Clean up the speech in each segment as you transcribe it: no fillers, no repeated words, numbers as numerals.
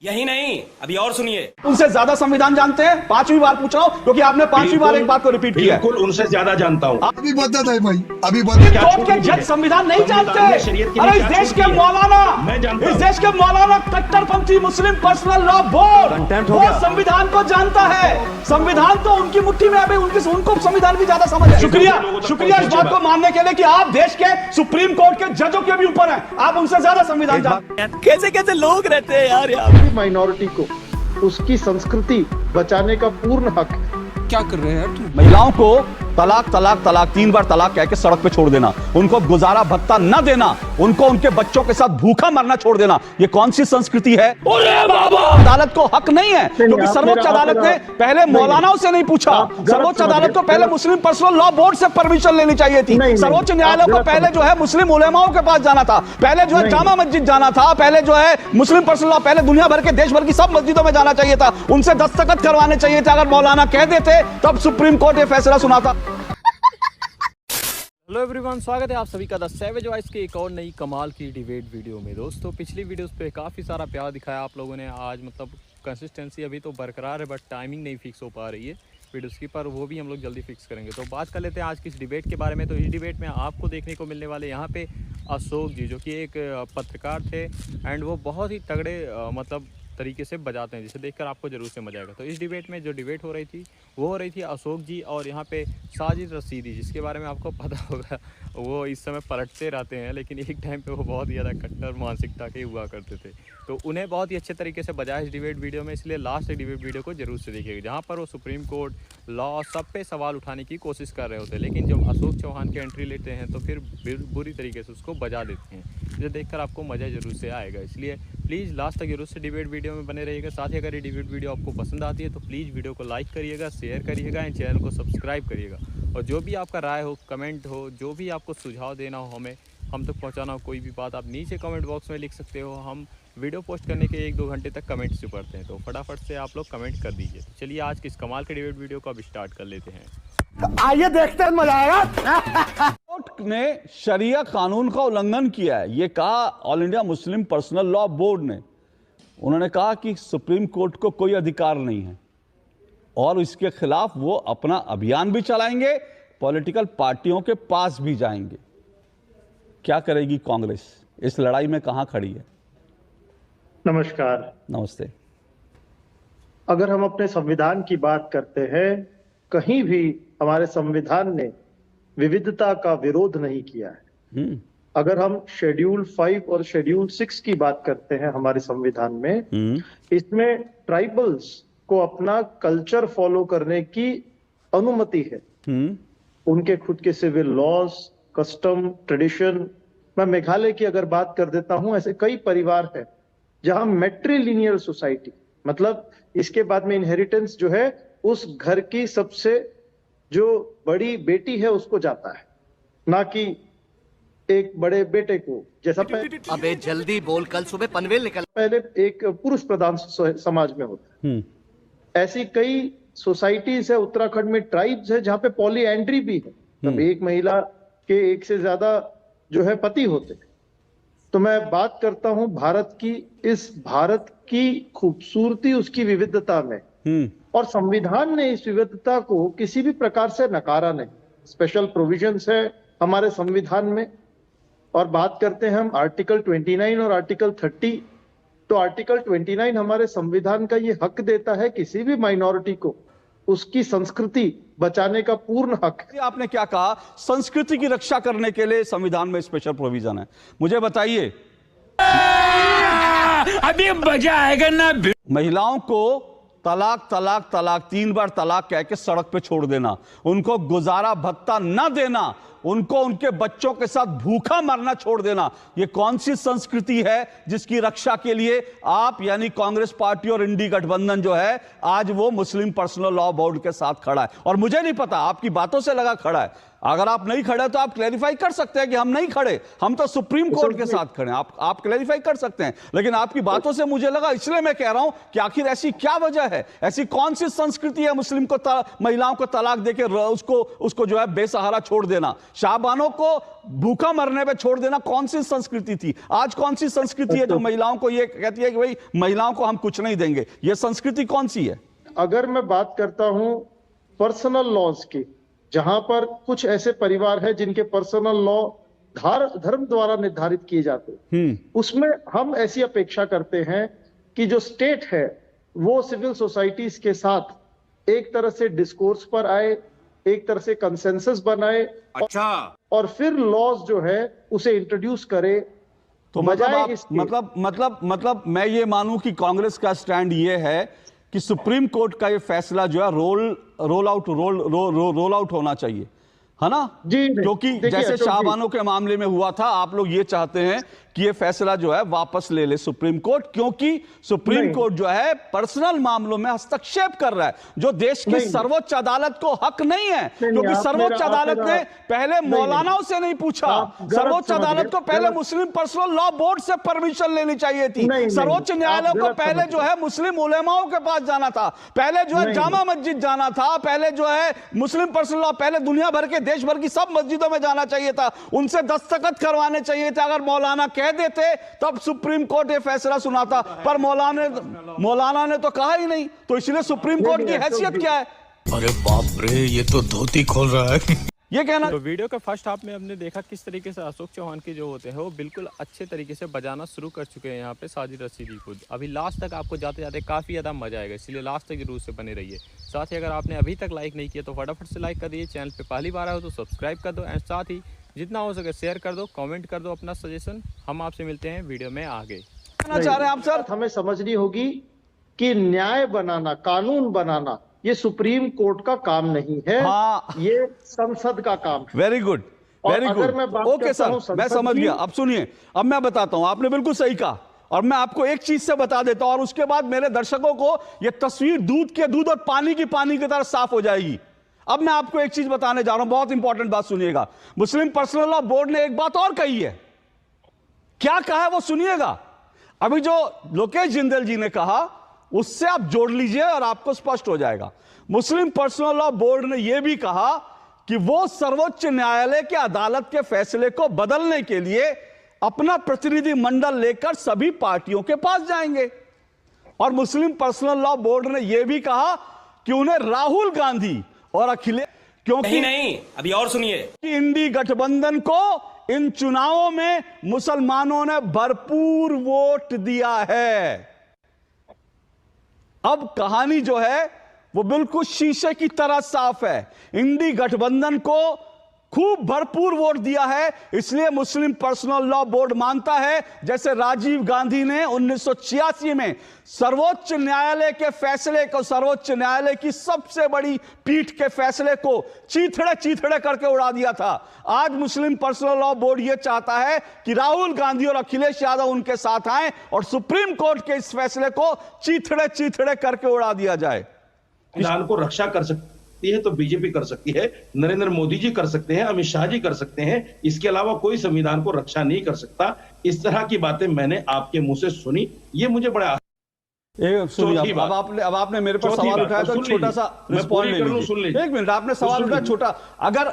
यही नहीं, अभी और सुनिए। उनसे ज्यादा संविधान जानते हैं। 5वीं बार पूछ रहा हूं क्योंकि आपने 5वीं बार एक बात को रिपीट किया है। बिल्कुल उनसे ज्यादा जानता हूं। अभी बदत है भाई, अभी बदत। कोर्ट के जज संविधान नहीं जानते। अरे इस देश के मौलाना, इस देश के मौलाना कट्टरपंथी मुस्लिम पर्सनल लॉ बोर्ड वो संविधान को जानता है। संविधान तो उनकी मुट्ठी में है, उनको संविधान की ज्यादा समझ है। शुक्रिया इस बात को मानने के लिए कि आप देश के सुप्रीम कोर्ट के जजों के भी ऊपर हैं। आप उनसे ज्यादा संविधान जानते हैं। कैसे कैसे लोग रहते हैं यार यहाँ। माइनॉरिटी को उसकी संस्कृति बचाने का पूर्ण हक है। क्या कर रहे हैं? महिलाओं को तलाक तलाक तलाक 3 बार तलाक कह के सड़क पे छोड़ देना, उनको गुजारा भत्ता न देना, उनको उनके बच्चों के साथ भूखा मरना छोड़ देना, ये कौन सी संस्कृति है? अरे बाबा, अदालत को हक नहीं है क्योंकि सर्वोच्च अदालत ने पहले मौलानाओं से नहीं पूछा। सर्वोच्च अदालत को पहले मुस्लिम पर्सनल लॉ बोर्ड से परमिशन लेनी चाहिए थी। सर्वोच्च न्यायालय को पहले जो है मुस्लिम उलेमाओं के पास जाना था, पहले जो है जामा मस्जिद जाना था, पहले जो है मुस्लिम पर्सनल लॉ पहले दुनिया भर के देश भर की सब मस्जिदों में जाना चाहिए था, उनसे दस्तखत करवाने चाहिए थे। अगर मौलाना कह देते तब सुप्रीम कोर्ट ये फैसला सुनाता। हेलो एवरीवन, स्वागत है आप सभी का द सैवेज वॉइस के एक और नई कमाल की डिबेट वीडियो में। दोस्तों, पिछली वीडियोस पे काफ़ी सारा प्यार दिखाया आप लोगों ने। आज मतलब कंसिस्टेंसी अभी तो बरकरार है बट टाइमिंग नहीं फिक्स हो पा रही है वीडियोस की, पर वो भी हम लोग जल्दी फिक्स करेंगे। तो बात कर लेते हैं आज की इस डिबेट के बारे में। तो इस डिबेट में आपको देखने को मिलने वाले यहाँ पे अशोक जी, जो कि एक पत्रकार थे एंड वो बहुत ही तगड़े मतलब तरीके से बजाते हैं, जिसे देखकर आपको जरूर से मजा आएगा। तो इस डिबेट में जो डिबेट हो रही थी वो हो रही थी अशोक जी और यहाँ पे साजिद रशीदी, जिसके बारे में आपको पता होगा वो इस समय पलटते रहते हैं, लेकिन एक टाइम पे वो बहुत ही ज़्यादा कट्टर मानसिकता के हुआ करते थे। तो उन्हें बहुत ही अच्छे तरीके से बजाया इस डिबेट वीडियो में, इसलिए लास्ट डिबेट वीडियो को जरूर से देखिएगा, जहाँ पर वो सुप्रीम कोर्ट लॉ सब पे सवाल उठाने की कोशिश कर रहे होते हैं। लेकिन जब अशोक चौहान की एंट्री लेते हैं तो फिर बुरी तरीके से उसको बजा देते हैं, जो देखकर आपको मज़ा जरूर से आएगा। इसलिए प्लीज़ लास्ट तक जरूर से डिबेट वीडियो में बने रहिएगा। साथ ही अगर ये डिबेट वीडियो आपको पसंद आती है तो प्लीज़ वीडियो को लाइक करिएगा, शेयर करिएगा एंड चैनल को सब्सक्राइब करिएगा। और जो भी आपका राय हो, कमेंट हो, जो भी आपको सुझाव देना हो, हमें हम तक पहुंचाना हो, कोई भी बात आप नीचे कमेंट बॉक्स में लिख सकते हो। हम वीडियो पोस्ट करने के 1-2 घंटे तक कमेंट से पढ़ते हैं, तो फटाफट से आप लोग कमेंट कर दीजिए। तो चलिए आज की इस कमाल के डिबेट वीडियो को अब स्टार्ट कर लेते हैं। आइए देखते हैं, मजा आएगा। कोर्ट ने शरिया कानून का उल्लंघन किया है, ये कहा all India Muslim personal law board ने। उन्होंने कहा कि सुप्रीम कोर्ट को कोई अधिकार नहीं है और इसके खिलाफ वो अपना अभियान भी चलाएंगे, पॉलिटिकल पार्टियों के पास भी जाएंगे। क्या करेगी कांग्रेस? इस लड़ाई में कहां खड़ी है? नमस्कार। नमस्ते। अगर हम अपने संविधान की बात करते हैं, कहीं भी हमारे संविधान ने विविधता का विरोध नहीं किया है। अगर हम शेड्यूल 5 और शेड्यूल 6 की बात करते हैं हमारे संविधान में, इसमें ट्राइबल्स को अपना कल्चर फॉलो करने की अनुमति है। उनके खुद के सिविल लॉज, कस्टम, ट्रेडिशन। मैं मेघालय की अगर बात कर देता हूं, ऐसे कई परिवार हैं जहां मैट्रिलिनियल सोसाइटी, मतलब इसके बाद में इनहेरिटेंस जो है उस घर की सबसे जो बड़ी बेटी है उसको जाता है, ना कि एक बड़े बेटे को। जैसा अबे जल्दी बोल, कल सुबह पनवेल निकल। पहले एक पुरुष प्रधान समाज में होता है। ऐसी कई सोसाइटीज है, उत्तराखंड में ट्राइब्स है जहां पे पॉलीएंड्री भी है, तब एक महिला के एक से ज्यादा जो है पति होते हैं। तो मैं बात करता हूं भारत की, इस भारत की खूबसूरती उसकी विविधता में, और संविधान ने इस विविधता को किसी भी प्रकार से नकारा नहीं। स्पेशल प्रोविजंस है हमारे संविधान में। और बात करते हैं हम आर्टिकल 29 और आर्टिकल 30, तो आर्टिकल 29 हमारे संविधान का ये हक देता है किसी भी माइनॉरिटी को उसकी संस्कृति बचाने का पूर्ण हक है। आपने क्या कहा? संस्कृति की रक्षा करने के लिए संविधान में स्पेशल प्रोविजन है। मुझे बताइए, अभी मजा आएगा ना। महिलाओं को तलाक तलाक तलाक 3 बार तलाक कह के सड़क पे छोड़ देना, उनको गुजारा भत्ता न देना, उनको उनके बच्चों के साथ भूखा मरना छोड़ देना, ये कौन सी संस्कृति है जिसकी रक्षा के लिए आप यानी कांग्रेस पार्टी और इंडी गठबंधन जो है आज वो मुस्लिम पर्सनल लॉ बोर्ड के साथ खड़ा है? और मुझे नहीं पता, आपकी बातों से लगा खड़ा है। अगर आप नहीं खड़े तो आप क्लैरिफाई कर सकते हैं कि हम नहीं खड़े, हम तो सुप्रीम कोर्ट के साथ खड़े हैं। आप क्लैरिफाई कर सकते हैं, लेकिन आपकी बातों से मुझे लगा, इसलिए मैं कह रहा हूं कि आखिर ऐसी क्या वजह है, ऐसी कौन सी संस्कृति है मुस्लिम को महिलाओं को तलाक देके उसको जो है बेसहारा छोड़ देना? शाहबानों को भूखा मरने पे छोड़ देना कौन सी संस्कृति थी? आज कौन सी संस्कृति है जो महिलाओं को ये कहती है कि भाई महिलाओं को हम कुछ नहीं देंगे? ये संस्कृति कौन सी है? अगर मैं बात करता हूं पर्सनल लॉज की, जहां पर कुछ ऐसे परिवार है जिनके पर्सनल लॉ धर्म द्वारा निर्धारित किए जाते हैं, उसमें हम ऐसी अपेक्षा करते हैं कि जो स्टेट है वो सिविल सोसाइटीज के साथ एक तरह से डिस्कोर्स पर आए, एक तरह से कंसेंसस बनाए, अच्छा, और फिर लॉज जो है उसे इंट्रोड्यूस करे। तो मतलब मैं ये मानूं कि कांग्रेस का स्टैंड ये है कि सुप्रीम कोर्ट का ये फैसला जो है रोल आउट होना चाहिए, है ना जी? क्योंकि जैसे शाहबानों के मामले में हुआ था, आप लोग ये चाहते हैं कि ये फैसला जो है वापस ले ले सुप्रीम कोर्ट, क्योंकि सुप्रीम कोर्ट जो है पर्सनल मामलों में हस्तक्षेप कर रहा है, जो देश की सर्वोच्च अदालत को हक नहीं है। क्योंकि सर्वोच्च अदालत ने पहले मौलानाओं से नहीं पूछा, सर्वोच्च अदालत को पहले मुस्लिम पर्सनल लॉ बोर्ड से परमिशन लेनी चाहिए थी। सर्वोच्च न्यायालय को पहले जो है मुस्लिम उलेमाओं के पास जाना था, पहले जो है जामा मस्जिद जाना था, पहले जो है मुस्लिम पर्सनल लॉ पहले दुनिया भर के देश भर की सब मस्जिदों में जाना चाहिए था, उनसे दस्तखत करवाने चाहिए थे। अगर मौलाना कह देते तब सुप्रीम कोर्ट ये फैसला सुनाता, पर मौलाना ने तो कहा ही नहीं, तो इसलिए सुप्रीम कोर्ट की हैसियत क्या है? अरे बाप रे, ये तो धोती खोल रहा है। ये कहना। तो वीडियो का फर्स्ट हाफ में हमने देखा किस तरीके से अशोक चौहान के जो होते हैं वो बिल्कुल अच्छे तरीके से बजाना शुरू कर चुके हैं यहाँ पे साजिद रशीदी खुद। अभी लास्ट तक आपको जाते जाते काफ़ी ज़्यादा मजा आएगा, इसलिए लास्ट तक जरूर से बने रहिए। साथ ही अगर आपने अभी तक लाइक नहीं किया तो फटाफट से लाइक कर दिए, चैनल पे पहली बार आए हो तो सब्सक्राइब कर दो, एंड साथ ही जितना हो सके शेयर कर दो, कमेंट कर दो अपना सजेशन। हम आपसे मिलते हैं वीडियो में आगे। कहना चाह रहे हैं आप सर? हमें समझनी होगी कि न्याय बनाना, कानून बनाना ये सुप्रीम कोर्ट का काम नहीं है, ये संसद का काम है। Very good, very good, okay sir, मैं समझ गया। अब सुनिए, अब मैं बताता हूं, आपने बिल्कुल सही कहा, और मैं आपको एक चीज से बता देता हूं, और उसके बाद मेरे दर्शकों को यह तस्वीर दूध के दूध और पानी की तरह साफ हो जाएगी। अब मैं आपको एक चीज बताने जा रहा हूं, बहुत इंपॉर्टेंट बात सुनिएगा। मुस्लिम पर्सनल लॉ बोर्ड ने एक बात और कही है, क्या कहा है वो सुनिएगा। अभी जो लोकेश जिंदल जी ने कहा उससे आप जोड़ लीजिए और आपको स्पष्ट हो जाएगा। मुस्लिम पर्सनल लॉ बोर्ड ने यह भी कहा कि वो सर्वोच्च न्यायालय के अदालत के फैसले को बदलने के लिए अपना प्रतिनिधि मंडल लेकर सभी पार्टियों के पास जाएंगे। और मुस्लिम पर्सनल लॉ बोर्ड ने यह भी कहा कि उन्हें राहुल गांधी और अखिलेश, क्योंकि नहीं, अभी और सुनिए, कि इंडी गठबंधन को इन चुनावों में मुसलमानों ने भरपूर वोट दिया है। अब कहानी जो है वो बिल्कुल शीशे की तरह साफ है। इंडी गठबंधन को खूब भरपूर वोट दिया है, इसलिए मुस्लिम पर्सनल लॉ बोर्ड मानता है जैसे राजीव गांधी ने 1986 में सर्वोच्च न्यायालय के फैसले को, सर्वोच्च न्यायालय की सबसे बड़ी पीठ के फैसले को चीथड़े करके उड़ा दिया था। आज मुस्लिम पर्सनल लॉ बोर्ड यह चाहता है कि राहुल गांधी और अखिलेश यादव उनके साथ आए और सुप्रीम कोर्ट के इस फैसले को चीथड़े करके उड़ा दिया जाए। संविधान को रक्षा कर सकती है तो बीजेपी कर सकती है, नरेंद्र मोदी जी कर सकते हैं, अमित शाह जी कर सकते हैं, इसके अलावा कोई संविधान को रक्षा नहीं कर सकता। इस तरह की बातें मैंने आपके मुंह से सुनी, ये मुझे बड़ा अब आपने मेरे पर सवाल उठाया तो छोटा सा रिस्पॉन्ड ले लीजिए। एक मिनट, आपने सवाल उठाया छोटा, अगर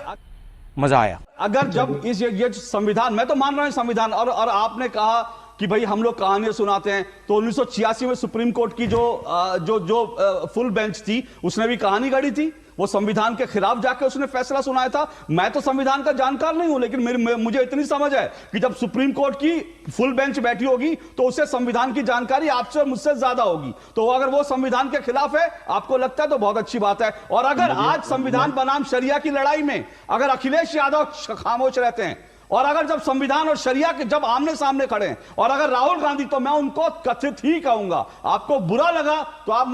मजा आया, अगर जब इस ये संविधान, मैं तो मान रहा हूं संविधान, और आपने कहा कि भाई हम लोग कहानियां सुनाते हैं, तो 1986 में सुप्रीम कोर्ट की जो फुल बेंच थी उसने भी कहानी गढ़ी थी, वो संविधान के खिलाफ जाके उसने फैसला सुनाया था। मैं तो संविधान का जानकार नहीं हूं, लेकिन मुझे इतनी समझ है कि जब सुप्रीम कोर्ट की फुल बेंच बैठी होगी तो उसे संविधान की जानकारी आपसे और मुझसे ज्यादा होगी। तो अगर वो संविधान के खिलाफ है, आपको लगता है तो बहुत अच्छी बात है। और अगर आज संविधान बनाम शरिया की लड़ाई में अगर अखिलेश यादव खामोश रहते हैं, और अगर जब संविधान और शरिया के जब आमने सामने खड़े हैं, और अगर राहुल गांधी, तो मैं उनको कथित ही कहूंगा। आपको बुरा लगा तो आप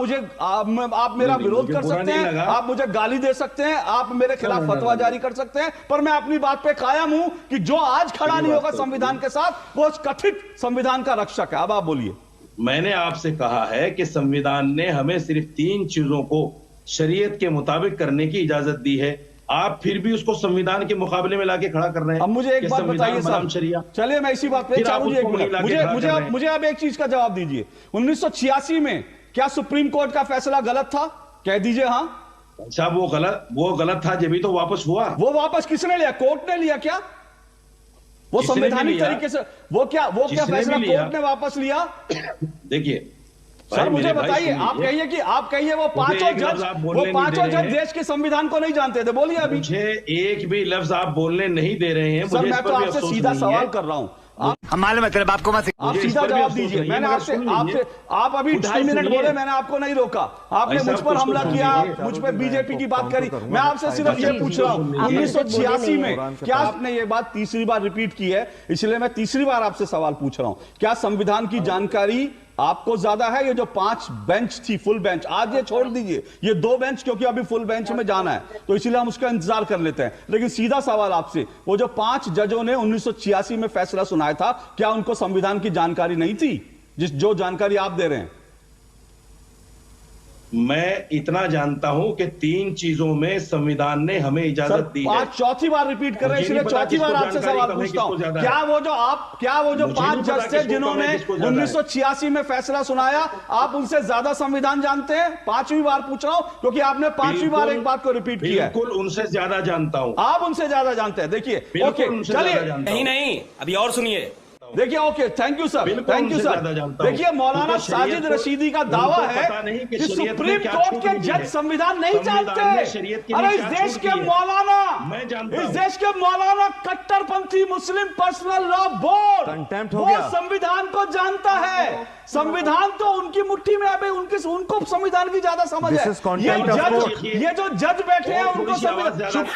मेरा विरोध कर सकते हैं, आप मुझे गाली दे सकते हैं, आप मेरे खिलाफ फतवा जारी कर सकते हैं, पर मैं अपनी बात पे कायम हूं कि जो आज खड़ा नहीं होगा संविधान के साथ वो कथित संविधान का रक्षक है। अब आप बोलिए। मैंने आपसे कहा है कि संविधान ने हमें सिर्फ 3 चीजों को शरीयत के मुताबिक करने की इजाजत दी है, आप फिर भी उसको संविधान के मुकाबले में लाके खड़ा कर रहे हैं। अब मुझे एक बात बताइए साहब, चलिए मैं इसी बात पे मुझे अब एक चीज का जवाब दीजिए। 1986 में क्या सुप्रीम कोर्ट का फैसला गलत था? कह दीजिए हाँ। साहब वो गलत था, जब भी तो वापस हुआ। वो वापस किसने लिया? कोर्ट ने लिया क्या? वो किसने भी संवैधानिक लिया? तरीके से वो क्या जिसने भी फैसला लिया। कोर्ट ने वापस लिया? देखिए सर भाई, मुझे मेरे भाई बताइए, सुन आप लीजिए। कहिए कि आप कहिए वो पांचों एक लफ्ज जज आप बोलने नहीं दे रहे हैं। देश के संविधान को नहीं जानते थे। बोलिए अभी। मुझे एक भी लफ्ज आप बोलने नहीं दे रहे हैं। सर मुझे इस मैं तो पर भी आपसे अफसोस सीधा नहीं सवाल है। कर रहा हूं। हम मालूम है तेरे बाप को मत आप मुझे इस सीधा पर भी जवाब अफसोस दीजिए। नहीं है, मैंने मगर आपसे सुन लीजिए। आप अभी कुछ तो 2.5 मिनट सुनिए। बोले, मैंने आपको नहीं रोका। आपने ऐसा मुझ पर कुछ तो हमला किया, सुनिए। मुझ पर बीजेपी की बात करी। मैं आपसे सिर्फ ये पूछ रहा हूं, 1986 में क्या आपने ये बात तीसरी बार रिपीट की है, इसलिए मैं तीसरी बार आपसे सवाल पूछ रहा हूं। क्या संविधान की जानकारी आपको ज्यादा है? ये जो 5 बेंच थी, फुल बेंच, आज ये छोड़ दीजिए, ये 2 बेंच, क्योंकि अभी फुल बेंच में जाना है, तो इसीलिए हम उसका इंतजार कर लेते हैं। लेकिन सीधा सवाल आपसे, वो जो 5 जजों ने 1986 में फैसला सुनाया था, क्या उनको संविधान की जानकारी नहीं थी, जो जानकारी आप दे रहे हैं? मैं इतना जानता हूं कि 3 चीजों में संविधान ने हमें इजाजत दी है। आज चौथी बार रिपीट कर रहे हैं, इसलिए चौथी बार आपसे सवाल पूछता हूं। क्या वो जो 5 जज थे जिन्होंने 1986 में फैसला सुनाया, आप उनसे ज्यादा संविधान जानते हैं? 5वीं बार पूछ रहा हूं, क्योंकि आपने 5वीं बार एक बात को रिपीट किया है। बिल्कुल उनसे ज्यादा जानता हूं। आप उनसे ज्यादा जानते हैं। देखिए, बिल्कुल ओके, उनसे ज्यादा चलिए, जानता नहीं हूं। नहीं, अभी और सुनिए। देखिए, ओके, थैंक यू सर, बिल्कुल थैंक यू उनसे सर। ज्यादा जानता हूं। देखिए, मौलाना उनको शरीयत साजिद को- रशीदी का उनको दावा पता है नहीं कि कि शरीयत सुप्रीम में क्या कोर्ट छूट के दी जज है। संविधान नहीं संविधान जानते। में शरीयत के लिए अरे इस क्या देश छूट के दी है? मौलाना, मैं जानता इस हूं। देश के मौलाना कट्टरपंथी मुस्लिम पर्सनल लॉ बोर्ड, कंटेम्प्ट हो वो गया। संविधान को जानता है। संविधान तो उनकी मुट्ठी में है, उनको संविधान की ज्यादा समझ This है। is contempt of court. ये जो जज बैठे हैं, और उनको थोड़ी सी आवाज संविधान। ज्यादा-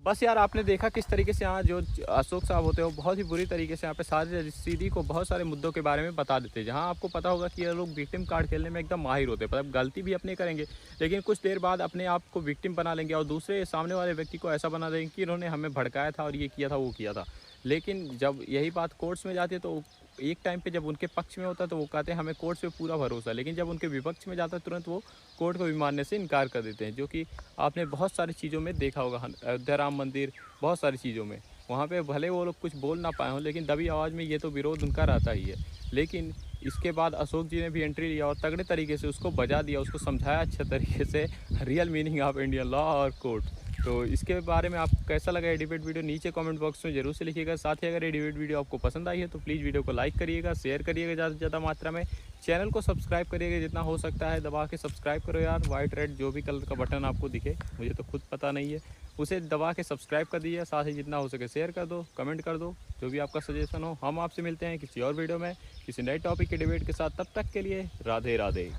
बस यार, आपने देखा किस तरीके से यहाँ जो अशोक साहब होते हैं वो बहुत ही बुरी तरीके से यहाँ पे साजिद रशीदी को बहुत सारे मुद्दों के बारे में बता देते हैं, जहाँ आपको पता होगा कि ये लोग विक्टिम कार्ड खेलने में एकदम माहिर होते हैं। मतलब गलती भी अपने करेंगे, लेकिन कुछ देर बाद अपने आप को विक्टिम बना लेंगे और दूसरे सामने वाले व्यक्ति को ऐसा बना देंगे कि इन्होंने हमें भड़काया था और ये किया था, वो किया था। लेकिन जब यही बात कोर्ट्स में जाती है तो एक टाइम पे जब उनके पक्ष में होता है तो वो कहते हैं हमें कोर्ट्स पे पूरा भरोसा है, लेकिन जब उनके विपक्ष में जाता है तुरंत वो कोर्ट को भी मानने से इनकार कर देते हैं, जो कि आपने बहुत सारी चीज़ों में देखा होगा। अयोध्या राम मंदिर, बहुत सारी चीज़ों में वहाँ पे भले वो लोग कुछ बोल ना पाए हों, लेकिन दबी आवाज़ में ये तो विरोध उनका रहता ही है। लेकिन इसके बाद अशोक जी ने भी एंट्री लिया और तगड़े तरीके से उसको बजा दिया, उसको समझाया अच्छे तरीके से real meaning of Indian law और कोर्ट। तो इसके बारे में आपको कैसा लगा ये डिबेट वीडियो नीचे कमेंट बॉक्स में जरूर से लिखिएगा। साथ ही अगर ये डिबेट वीडियो आपको पसंद आई है तो प्लीज़ वीडियो को लाइक करिएगा, शेयर करिएगा ज़्यादा से ज़्यादा मात्रा में, चैनल को सब्सक्राइब करिएगा जितना हो सकता है, दबा के सब्सक्राइब करो यार। वाइट रेड जो भी कलर का बटन आपको दिखे, मुझे तो खुद पता नहीं है, उसे दबा के सब्सक्राइब कर दीजिए। साथ ही जितना हो सके शेयर कर दो, कमेंट कर दो, जो भी आपका सजेशन हो। हम आपसे मिलते हैं किसी और वीडियो में किसी नए टॉपिक के डिबेट के साथ, तब तक के लिए राधे राधे।